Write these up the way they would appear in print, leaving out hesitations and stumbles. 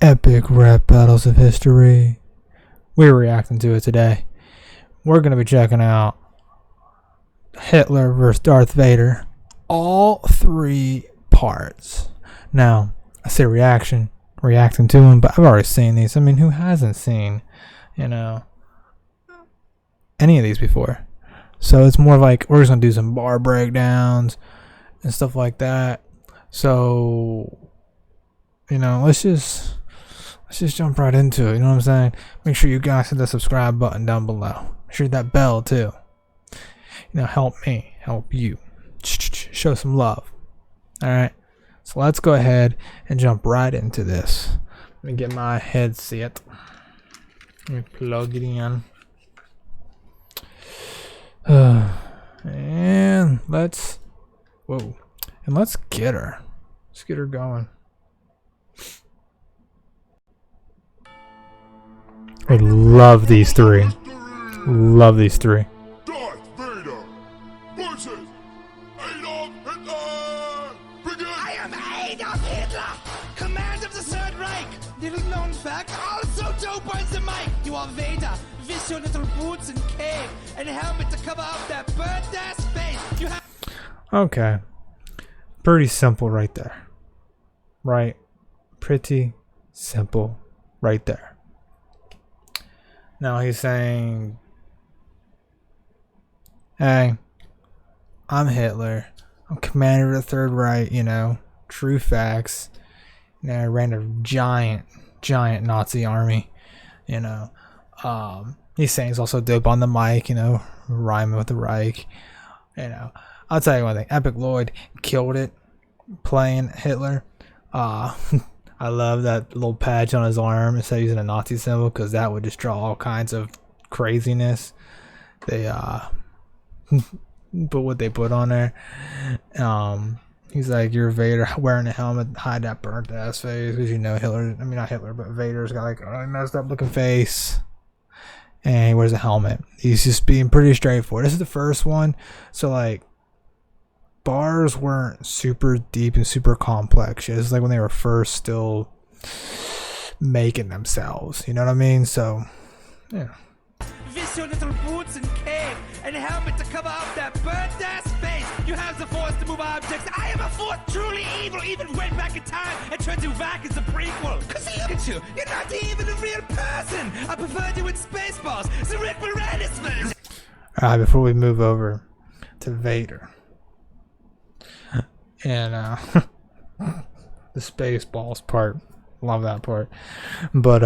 epic rap battles of history. We're reacting to it today. We're going to be checking out Hitler versus Darth Vader. All 3 parts. Now, I say reacting to them, but I've already seen these. I mean, who hasn't seen, any of these before? So it's more like we're just going to do some bar breakdowns and stuff like that. So, let's just jump right into it. You know what I'm saying? Make sure you guys hit the subscribe button down below. Make sure that bell too. Help me, help you. Show some love. Alright. So let's go ahead and jump right into this. Let me get my headset. Let me plug it in. And let's get her. Let's get her going. I love these 3. Love these 3. Darth Vader versus Adolf Hitler! Begin! I am Adolf Hitler, commander of the Third Reich. Little known fact, also dope on the mic. You are Vader, with your little boots and cape and helmet to cover up that burnt-ass face. You have... Okay. Pretty simple right there. Right? Pretty simple right there. Now he's saying, hey, I'm Hitler. I'm commander of the Third Reich, true facts. I ran a giant Nazi army, He's saying he's also dope on the mic, rhyming with the Reich. I'll tell you one thing. Epic Lloyd killed it playing Hitler. I love that little patch on his arm instead of using a Nazi symbol, because that would just draw all kinds of craziness. They but what they put on there. He's like, you're Vader wearing a helmet, hide that burnt ass face, because not Hitler, but Vader's got like a messed up looking face, and he wears a helmet. He's just being pretty straightforward. This is the first one, so like bars weren't super deep and super complex. It's like when they were first still making themselves, you know what I mean? So yeah. With your little boots and cape and helmet to cover up that burnt-ass face. You have the force to move objects. I am a force truly evil. Even went back in time and turned you back as the prequel. Cause look at you, you're not even a real person. I preferred you in Spaceballs. The Rick Moranis man. Alright, before we move over to Vader and the Spaceballs part, love that part. But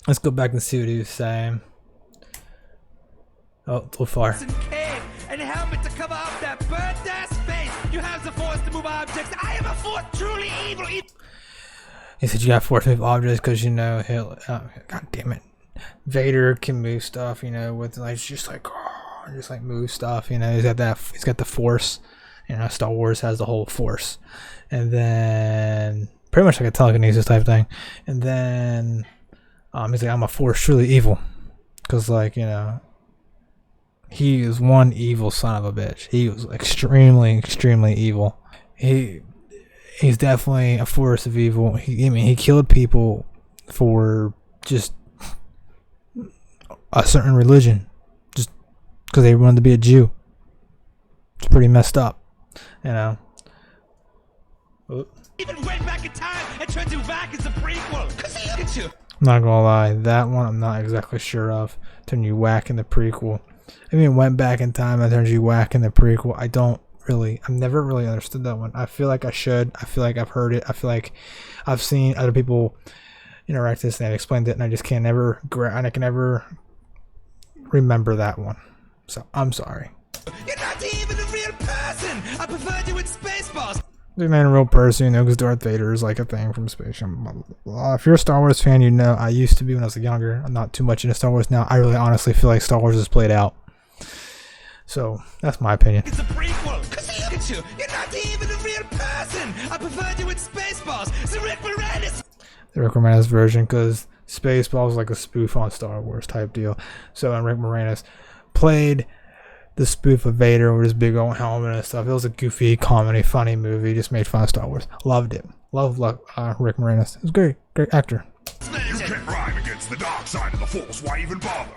let's go back and see what he was saying. Oh, too far. And helmet to cover up that burnt-ass face. You have the force to move objects. I am a force truly evil. He said you got force to move objects because Hitler. God damn it, Vader can move stuff. With like just like move stuff. He's got that. He's got the force. Star Wars has the whole force, and then pretty much like a telekinesis type thing. And then he's like, I'm a force truly evil, because he is one evil son of a bitch. He was extremely evil. He's definitely a force of evil. He killed people for just a certain religion, just because they wanted to be a Jew. It's pretty messed up, Even went back in time and turned you back as the prequel. Cause look at you. I'm not gonna lie, that one I'm not exactly sure of. Turn you whack in the prequel. I mean, went back in time and turned you whack in the prequel. I've never really understood that one. I feel like I should. I feel like I've heard it. I feel like I've seen other people interact this and they've explained it, and I just can never remember that one. So I'm sorry. You're not even a real person. I preferred you in Spaceballs. He's not a real person, because Darth Vader is like a thing from Space Jam. Blah, blah, blah. If you're a Star Wars fan, I used to be when I was younger. I'm not too much into Star Wars now. I really honestly feel like Star Wars is played out. So that's my opinion. It's a prequel. Cause look at you, you're not even a real person. I preferred you in Spaceballs. The Rick Moranis. The Rick Moranis version, because Spaceballs is like a spoof on Star Wars type deal. So Rick Moranis played the spoof of Vader with his big old helmet and stuff. It was a goofy comedy, funny movie. Just made fun of Star Wars. Loved it. Love Rick Moranis. It was great actor. You can't rhyme against the dark side of the Force. Why even bother?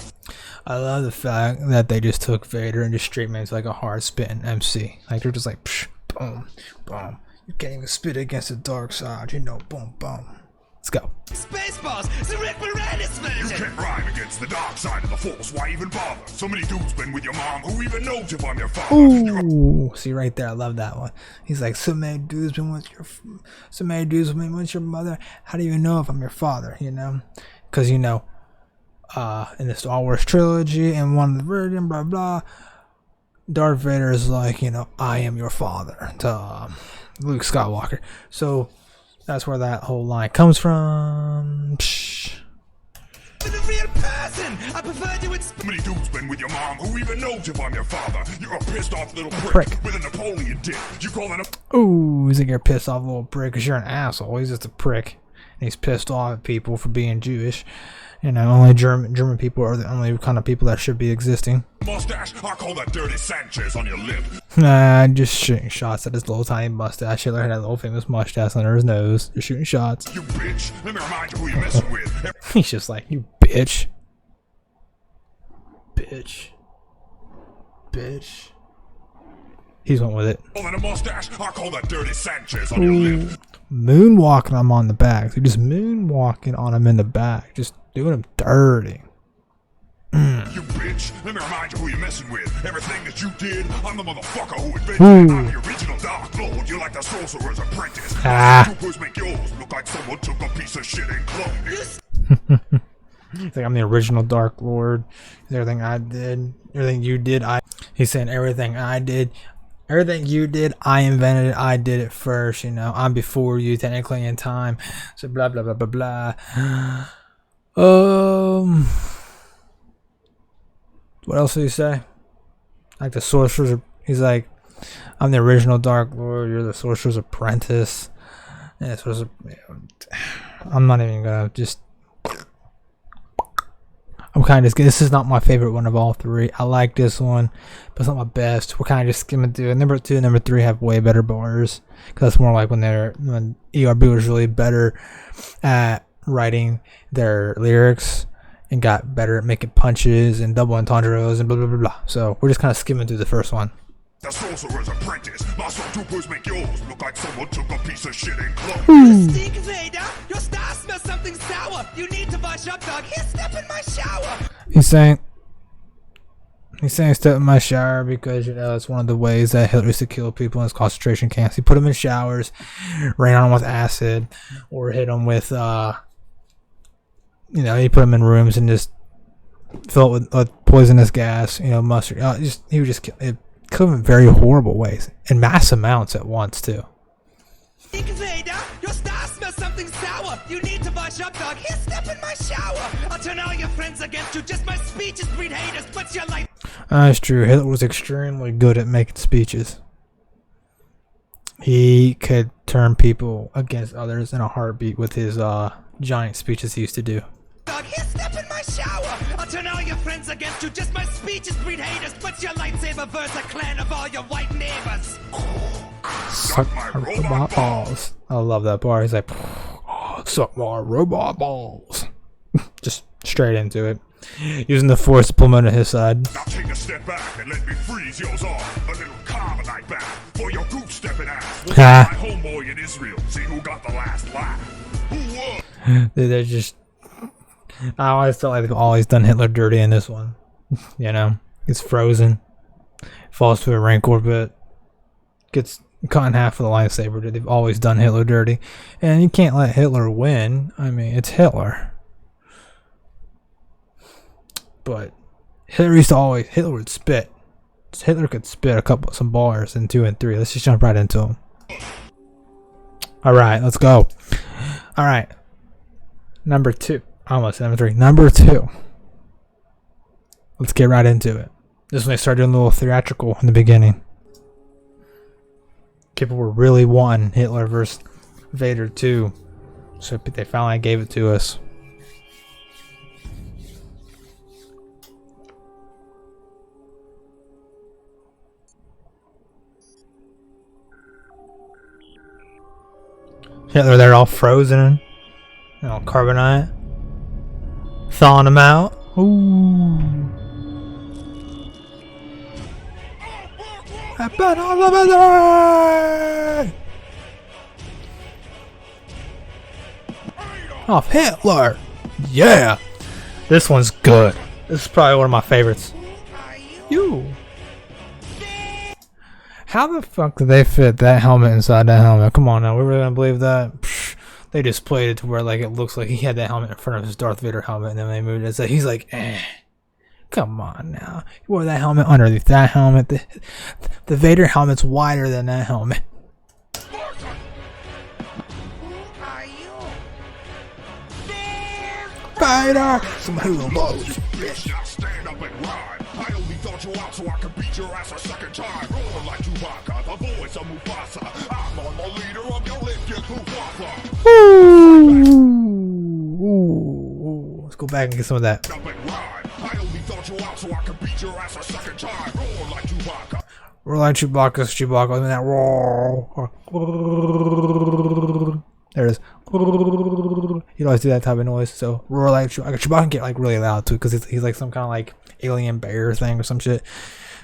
I love the fact that they just took Vader and just straight made it like a hard spitting MC. Like they're just like, psh, boom, boom. You can't even spit against the dark side, you know, boom, boom. Let's go. Spaceballs, the Rick Moranis You version. can't rhyme against the dark side of the Force. Why even bother? So many dudes been with your mom. Who even knows if I'm your father? Ooh, see right there, I love that one. He's like, so many dudes been with your mother. How do you know if I'm your father? You know, because you know, in the Star Wars trilogy and one of the version, blah blah, Darth Vader is like, you know, I am your father to Luke Skywalker. So that's where that whole line comes from. Psh. To the real person. I prefer to So many dudes been with your mom. Who even knows if I'm your father? You're a pissed off little prick with a Napoleon dick. You call that a... Ooh, he's like, you're a pissed off little prick because you're an asshole. He's just a prick. And he's pissed off at people for being Jewish. You know, only German people are the only kind of people that should be existing. Mustache? I call that dirty Sanchez on your lip. Nah, just shooting shots at his little tiny mustache. Hitler had a little famous mustache under his nose. Just shooting shots. You bitch. Let me remind you who you're messing with. He's just like, you bitch. Bitch. Bitch. He's went with it. Call that a mustache? I call that dirty Sanchez on your lip. Moonwalking him on the back. So just moonwalking on him in the back. Just doing him dirty. You bitch. Let me remind you who you're messing with. Everything that you did, I'm the motherfucker who invented it. I'm the original Dark Lord. You're like the Sorcerer's Apprentice. Troopers make yours look like someone took a piece of shit and cloned it. He's like, I'm the original Dark Lord. Everything I did, everything you did, He's saying everything I did, everything you did, I invented it. I did it first. You know, I'm before you technically in time. So blah blah blah blah blah. What else did he say? Like the sorcerer's. He's like, I'm the original Dark Lord. You're the sorcerer's apprentice. And it's supposed to, I'm not even gonna just. I'm kind of just. This is not my favorite one of all three. I like this one, but it's not my best. We're kind of just skimming through it. Number 2 and number 3 have way better bars, because that's more like when ERB was really better at writing their lyrics and got better at making punches and double entendres and blah blah blah blah. So we're just kind of skimming through the first one. The Sorcerer's Apprentice. My stormtroopers make yours look like someone took a piece of shit and cloned it. You stink, Vader. Your star smells something sour. You need to wash up, dog. Here, step in my shower. He's saying step in my shower because, you know, it's one of the ways that Hitler used to kill people in his concentration camps. He put them in showers, rain on them with acid, or hit them with you know, he put them in rooms and just fill it with poisonous gas, you know, mustard. He would just kill them in very horrible ways, in mass amounts at once too. Stink, Vader. Your star smells something sour. You need to wash up, dog. Here, step in my shower. I'll turn all your friends against you. Just my speeches breed haters. What's your life? That's true. Hitler was extremely good at making speeches. He could turn people against others in a heartbeat with his giant speeches he used to do. Dog, here, step in my shower. I'll turn all your friends against you. Just my speeches breed haters. What's your lightsaber versus a clan of all your white neighbors? Suck my robot balls. I love that bar. He's like, suck my robot balls. Just straight into it. Using the force to pull him onto his side. Now take a step back and let me freeze yours off. A little carbonite back for your goop stepping ass. We'll my homeboy in Israel. See who got the last laugh. Who won? They're just. I always felt like they've always done Hitler dirty in this one. You know, he's frozen, falls to a rank orbit, gets cut in half with a lightsaber. They've always done Hitler dirty, and you can't let Hitler win. I mean, it's Hitler. But Hitler would spit. Hitler could spit some bars in 2 and 3. Let's just jump right into them. All right, let's go. All right, number 2. Almost number 3. Number 2. Let's get right into it. This is when they started doing a little theatrical in the beginning. People were really wanting Hitler versus Vader 2, so they finally gave it to us. Hitler, they're all frozen. You know, carbonite. Thawing them out. Ooh. I've been all over there. Off Hitler. Yeah. This one's good. This is probably one of my favorites. You. How the fuck did they fit that helmet inside that helmet? Come on now, we really gonna believe that? Psh, they just played it to where like it looks like he had that helmet in front of his Darth Vader helmet, and then they moved it. So he's like, eh. Come on now. He wore that helmet underneath that helmet. The Vader helmet's wider than that helmet. Vader! Somebody will blow you, bitch. Now stand up and ride. I only thought you out so I could beat your ass a second time. Roar like Chewbacca, the voice of Mufasa. I'm on the leader of your lift, get Mufasa. Ooh. Let's go back and get some of that. Up and ride. I only thought you out so I could beat your ass a second time. Roar like Chewbacca. Roar like Chewbacca, and that roar. There it is. He'd always do that type of noise. So roar like Chewbacca. Chewbacca can get like really loud too, because he's like some kind of like alien bear thing or some shit.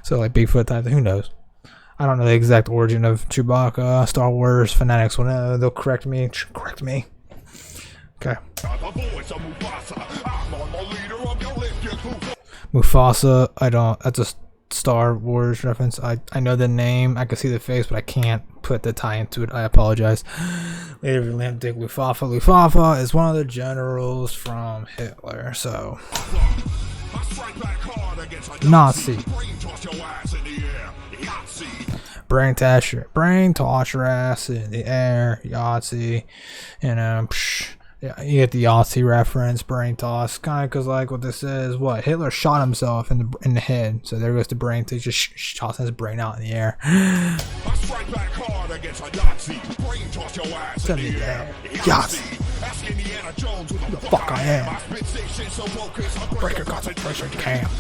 So like Bigfoot type thing. Who knows? I don't know the exact origin of Chewbacca. Star Wars fanatics will know. They'll correct me. Correct me. Okay. Mufasa. I don't. That's a Star Wars reference. I know the name. I can see the face, but I can't put the tie into it. I apologize. Later, Dick Lufafa. Lufafa is one of the generals from Hitler. So, Nazi. Brain toss your ass in the air. Yahtzee. You know. Yeah, you get the Yahtzee reference, brain toss, kind of because like what this is, what Hitler shot himself in the head, so there goes the brain. So he's just tossing his brain out in the air. I strike back hard against a Yahtzee, brain toss your ass in the air. Yahtzee, ask Indiana Jones who the fuck I am. Break your concentration camp.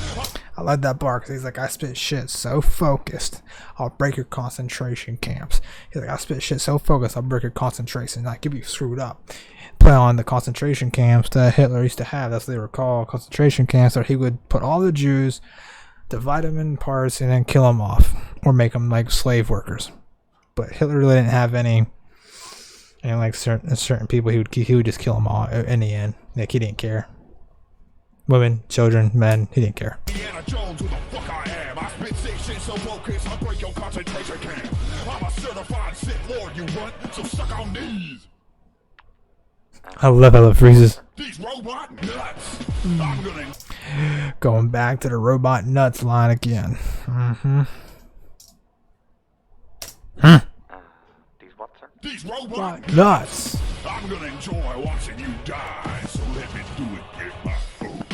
I like that bar because he's like, I spit shit so focused, I'll break your concentration camps. He's like, I spit shit so focused, I'll break your concentration. Like, you'll be screwed up. Play on the concentration camps that Hitler used to have. That's what they were called, concentration camps, where he would put all the Jews, divide them in parts, and then kill them off, or make them like slave workers. But Hitler really didn't have any, and like certain people, he would just kill them all in the end. Like, he didn't care. Women, children, men, he didn't care. Indiana Jones, who the fuck I am. I spit sick shit so focused, I'll break your concentration camp. I'm a certified Sith Lord, you want? So suck on these. I love how it freezes. These robot nuts. I'm gonna... Going back to the robot nuts line again. These what, sir? These robot nuts. I'm gonna enjoy watching you die, so let me do it with my food.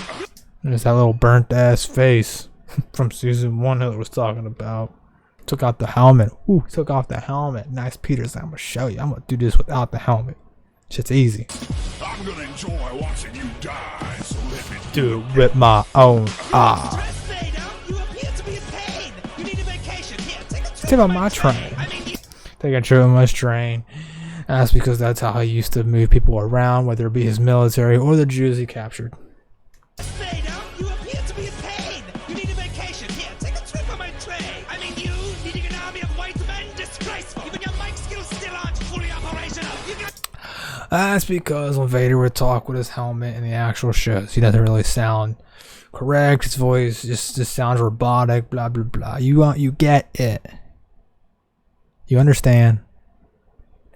There's that little burnt ass face from season 1 Hitler was talking about. Took out the helmet. Ooh, took off the helmet. Nice Peter's. I'm gonna show you. I'm gonna do this without the helmet. Shit's easy. I'm gonna enjoy watching you die, so let me do it with my own eye. Take on my train. Take a trip on my train. That's because that's how he used to move people around, whether it be his military or the Jews he captured. That's because when Vader would talk with his helmet in the actual shows, he doesn't really sound correct. His voice just sounds robotic, blah blah blah. You get it. You understand?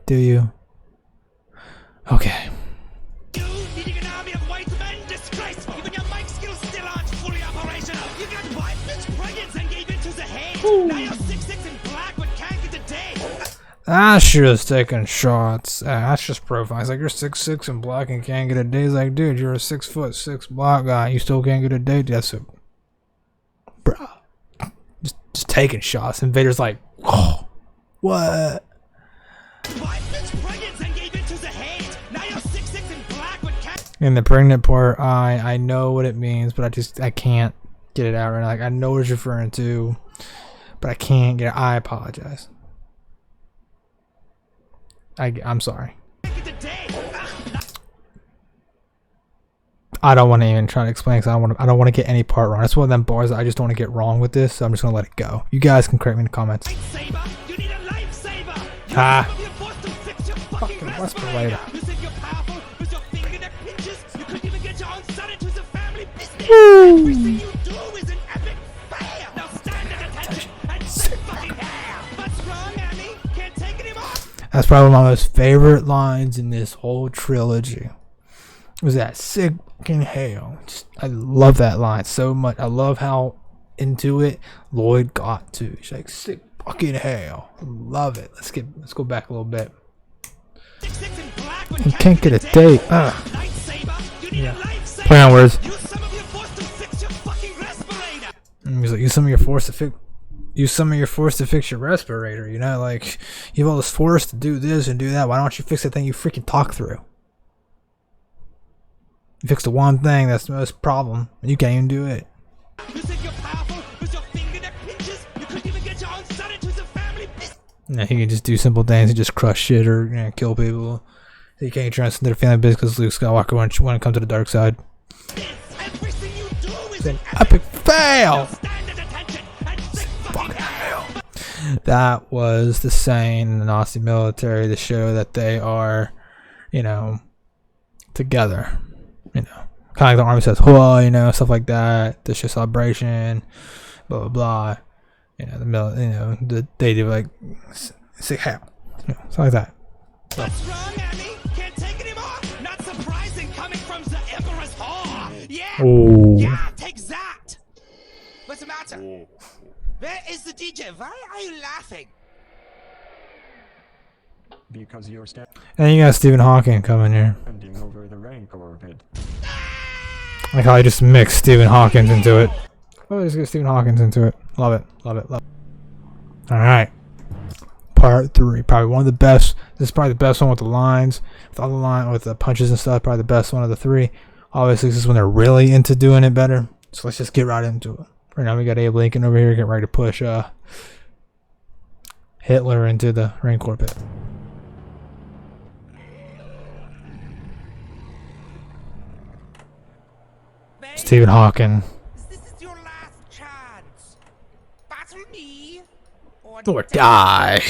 Do you? Okay. That's just taking shots. That's just profiling. It's like, you're 6'6" and black and can't get a date. It's like, dude, you're a 6'6" black guy. You still can't get a date. That's it. Bruh. Just taking shots. And Vader's like, oh, what? In the pregnant part, I know what it means, but I can't get it out right now. Like, I know what it's referring to, but I can't get it. I apologize. I'm sorry. I don't want to even try to explain because I don't want to get any part wrong. That's one of them bars that I just don't want to get wrong with this, so I'm just gonna let it go. You guys can correct me in the comments. You need a lifesaver. Ah. You're forced to fix your Fucking respirator. You think you're powerful with your finger that pinches. You couldn't even get your own son into the family business. Woo. Everything you do is an epic fail. Now stand at attention and sit fucking hell. What's wrong, Annie? Can't take it anymore. That's probably one of my most favorite lines in this whole trilogy. Was that sick fucking hell? I love that line so much. I love how into it Lloyd got to. He's like, sick fucking hell. I love it. Let's go back a little bit. You can't get a date. Yeah. Play on words. He's like, use some of your force to fix your respirator. You know, like, you have all this force to do this and do that. Why don't you fix the thing you freaking talk through? You fix the one thing that's the most problem, and you can't even do it. You think you're powerful with your finger that pinches? You couldn't even get your own son into the family business. Yeah, he can just do simple things and just crush shit or kill people. He can't transcend their family business because Luke Skywalker when it comes to the dark side. Everything you do is An epic fail! stand at attention and sit fucking hell. That was the saying in the Nazi military to show that they are, together. Kind of like the army says, "Whoa," stuff like that. This is celebration, blah blah blah. They do like say hell, stuff like that. So. What's wrong, Annie? Can't take it anymore? Not surprising coming from the Emperor's whore. Yeah. Ooh. Yeah, take that. What's the matter? Where is the DJ? Why are you laughing? Because you're standing And you got Stephen Hawking coming here. over the rank orbit. Like how I just mixed Stephen Hawking into it. Oh, just get Stephen Hawking into it. Love it. Love it. Love it. Alright. Part 3. Probably one of the best. This is probably the best one with the lines. With all the line with the punches and stuff. Probably the best one of the 3. Obviously, this is when they're really into doing it better. So let's just get right into it. Right now we got Abe Lincoln over here getting ready to push Hitler into the rank orbit. Stephen Hawking. This is your last chance. Battle me Or die.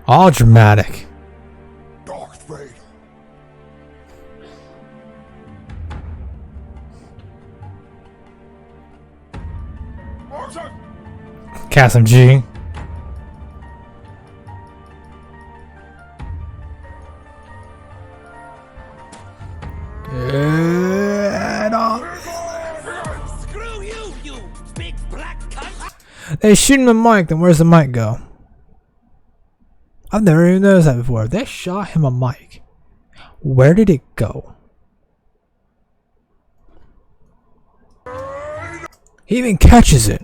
All dramatic. Darth Vader. Cassim G. Screw you, you big black cunt. They shoot him the mic, then where's the mic go? I've never even noticed that before. They shot him a mic. Where did it go? He even catches it.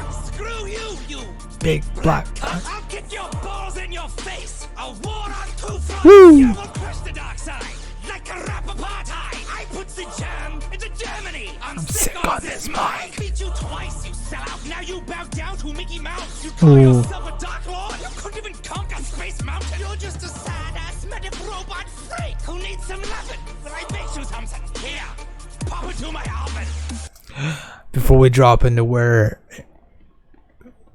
Screw you, you Big black. I'll kick your balls in your face. A war on two fronts. Woo. You will crush the dark side like a rap apartheid. I put the jam into Germany. I'm sick on this mic. I beat you twice, you sellout. Now you bow down to Mickey Mouse. You call Ooh. yourself a dark lord. You couldn't even conquer Space Mountain. You're just a sad-ass medic robot freak who needs some loving. But I bet you something. Here, pop it to my oven. Before we drop into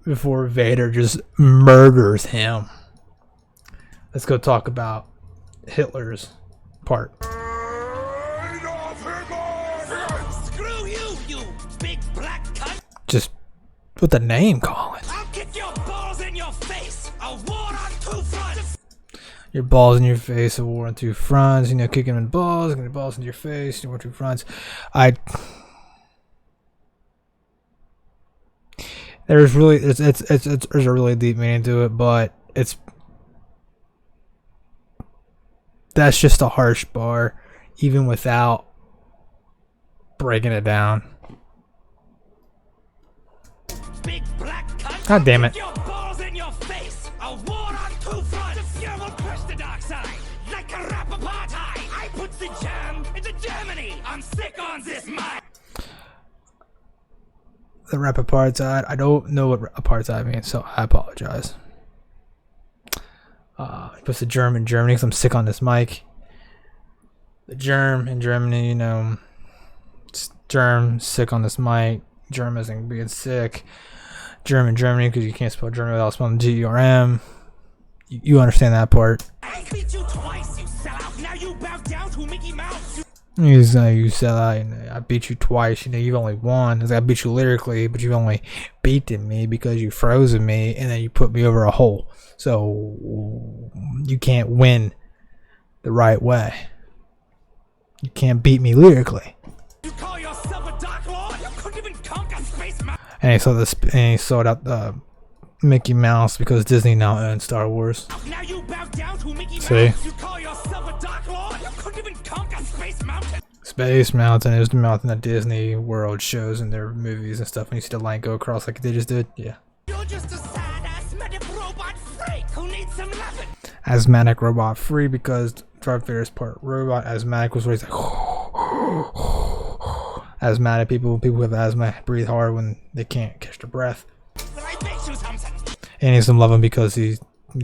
before Vader just murders him, let's go talk about Hitler's part. Screw you, you big black cunt. Just with the name calling. I'll kick your balls in your face. A war on two fronts. Your balls in your face, a war on two fronts. Kicking him in the balls, kicking your balls into your face, war on two fronts. There's really there's a really deep meaning to it, but that's just a harsh bar, even without breaking it down. Big black cunt. God damn it. Kick your balls in your face. A war on two fronts. You will crush the dark side like a rap apartheid. I put the jam into Germany. I'm sick on this mic. The rap apartheid. I don't know what apartheid means, so I apologize. He puts the germ in Germany because I'm sick on this mic. The germ in Germany, you know, it's germ, sick on this mic. Germ isn't being sick. Germ in Germany because you can't spell German without spelling G-E-R-M. You understand that part. I beat you twice, you sellout. Now you bow down to Mickey Mouse. He's you sell out. I beat you twice. You know, you've only won. I beat you lyrically, but you've only beaten me because you frozen me and then you put me over a hole. So you can't win the right way. You can't beat me lyrically. You call yourself a Dark Lord? You couldn't even conquer Space Mountain. And he sold out the Mickey Mouse because Disney now owns Star Wars. Now you bow down to Mickey See? Mouse. You call yourself a Dark Lord? You couldn't even conquer Space Mountain. Space Mountain is the mountain that Disney World shows in their movies and stuff. When you see the line go across like they just did, yeah. You're just a sad asthmatic robot freak who needs some loving. Asthmatic robot free because Darth Vader's part robot. Asthmatic was where he's like asthmatic people who have asthma breathe hard when they can't catch their breath. Will I fix you something? And he doesn't love him because he's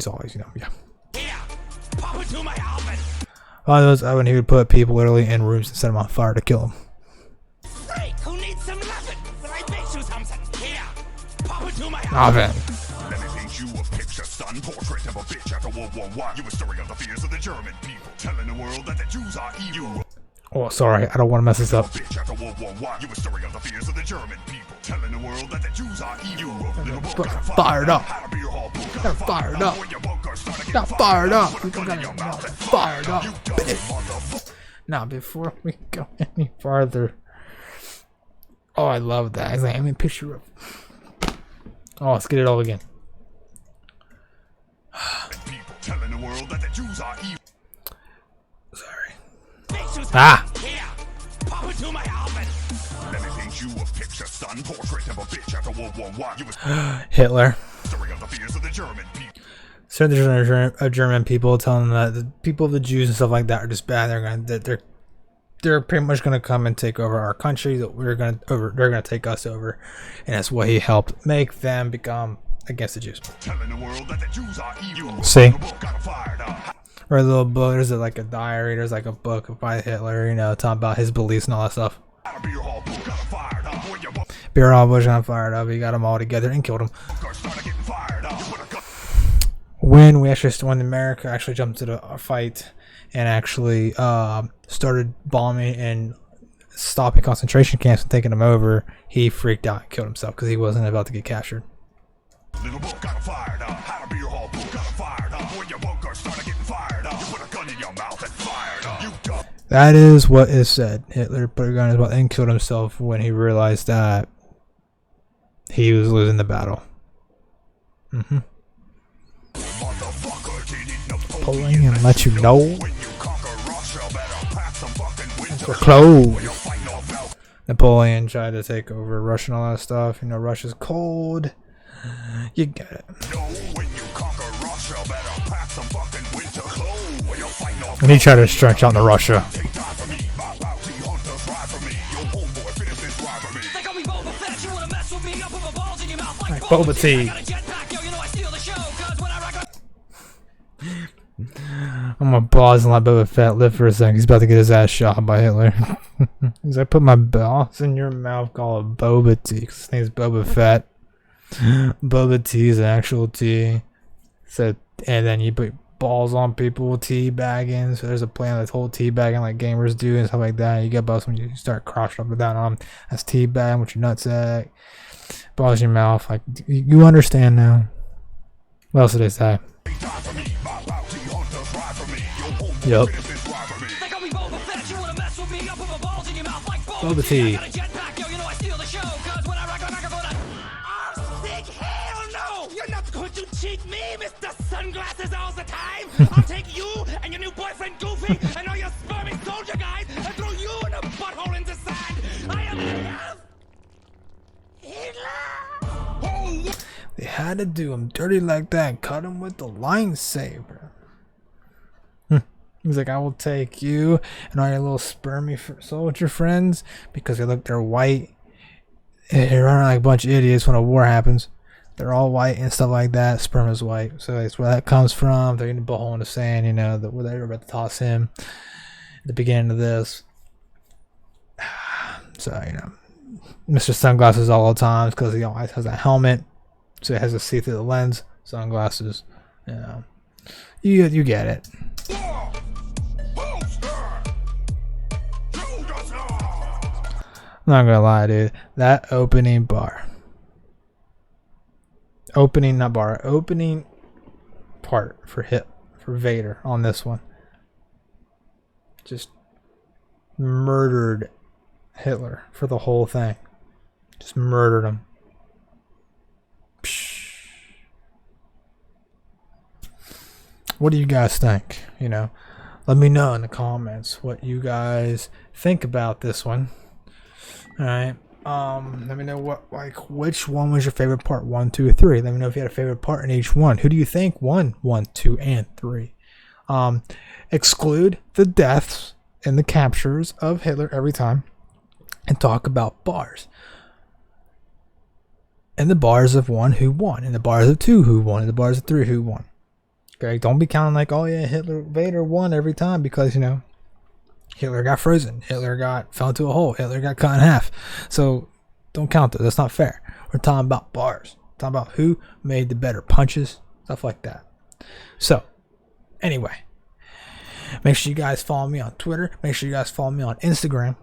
always, you know, yeah. Here, pop into my oven. When he would put people literally in rooms and set them on fire to kill them. Freak who needs some loving. Will I fix you something? Here, pop into my Oven. Let me paint you a picture, son. Portrait of a bitch after World War I. You were stirring up the fears of the German people, telling the world that the Jews are evil. Oh, sorry, I don't want to mess this up. Bitch after World War I. You were stirring up the fears of the German people, telling the world that the Jews are evil. Little book got Fired up. How to be a whole book Got fired up. When your bunker started getting Got fired up. Put a gun in your mouth and Fired up. you dumb motherfucker. Now, before we go any farther, oh, I love that. It's like, I mean, picture of. Oh, let's get it all again. People telling the world that the Jews are evil. Sorry. Fix you something. Ah. Here, pop into my oven. Let me paint you a picture, son. Portrait of a bitch after World War I. You was Hitler. stirring up the fears of the German people. So there's German people telling them that the people of the Jews and stuff like that are just bad. They're pretty much gonna come and take over our country. That they're gonna take us over, and that's what he helped make them become against the Jews. Telling the world that the Jews are evil. See? The book got fired up. Or a little book. There's like a diary. There's like a book by Hitler. You know, talking about his beliefs and all that stuff. How to be a whole book got fired up. When your Beer all Bush got fired up. He got them all together and killed them. bunker started getting fired up. You put a gun. When America actually jumped to the fight and actually started bombing and stopping concentration camps and taking them over, he freaked out and killed himself because he wasn't about to get captured. Little book got fired up. How to be a whole book got fired up. When your bunker started getting fired up. You put a gun in your mouth and fired up. You dumb. That is what is said. Hitler put a gun in his mouth and killed himself when he realized that he was losing the battle. Motherfucker didn't know. Pulling and let you know. When you conquer Russia, better pack some fucking winter For clothes. You're fighting off out. Napoleon tried to take over Russia and all that stuff. You know, Russia's cold. You get it. No, when you conquer Russia, better pack some fucking winter clothes. When you're fighting off And he tried to stretch out to Russia. take time for me. My bounty hunters ride for me. Your homeboy finish this ride for me. They call me Boba Fett. You wanna mess with me? I'll put my balls in your mouth like Boba Tea. I got a jetpack, yo. You know I steal the show. 'Cause when I rock I'm gonna pause and let Boba Fett live for a second. He's about to get his ass shot by Hitler. He's like, put my balls in your mouth, call it Boba Tea. 'Cause his name's Boba Fett. Boba Tea is an actual tea. So, and then you put balls on people, tea bagging. So there's a plan that's whole tea bagging like gamers do and stuff like that. You get balls when you start crouching up and down on them. That's tea bagging with your nutsack. Balls in your mouth. Like, you understand now. What else did they say? Take time for me. My bounty hunters ride for me. Your homeboy Yep. finish this ride for me. They call me Boba Fett. You wanna mess with me? I'll put my balls in your mouth like Boba Tea. I got a jetpack, yo. You know I steal the show. 'Cause when I rock I'm sick. Hell no! You're not going to cheat me, Mr. Sunglasses, all the time. I'll take you and your new boyfriend Goofy and all your spermy soldier guys and throw you in a butthole in the sand. I am Hitler. They had to do him dirty like that and cut him with the lightsaber. He's like, I will take you and all your little spermy soldier friends because they're white. They run around like a bunch of idiots when a war happens. They're all white and stuff like that. Sperm is white, so that's where that comes from. They're gonna put a hole in the sand, you know, that where they were about to toss him at the beginning of this. So, you know, Mr. Sunglasses all the time because he always has a helmet, so he has to see through the lens. Sunglasses, you know, you get it. I'm not gonna lie, dude. That opening bar. Opening part for Vader on this one. Just murdered Hitler for the whole thing. Just murdered him. Psh. What do you guys think? You know, let me know in the comments what you guys think about this one. All right. Let me know which one was your favorite part. 1, 2, 3. Let me know if you had a favorite part in each one. Who do you think won 1, 2, and 3? Exclude the deaths and the captures of Hitler every time, and talk about bars. And the bars of 1 who won, and the bars of 2 who won, and the bars of 3 who won. Okay, don't be counting like, oh yeah, Vader won every time, because you know Hitler got frozen, Hitler fell into a hole, Hitler got cut in half. So don't count those. That's not fair. We're talking about bars. We're talking about who made the better punches, stuff like that. So anyway, make sure you guys follow me on Twitter. Make sure you guys follow me on Instagram.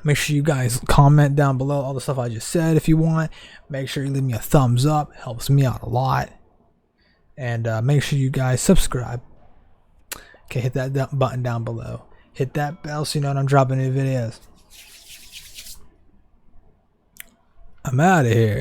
Make sure you guys comment down below all the stuff I just said if you want. Make sure you leave me a thumbs up. It helps me out a lot. And make sure you guys subscribe. Okay, hit that button down below. Hit that bell so you know when I'm dropping new videos. I'm out of here.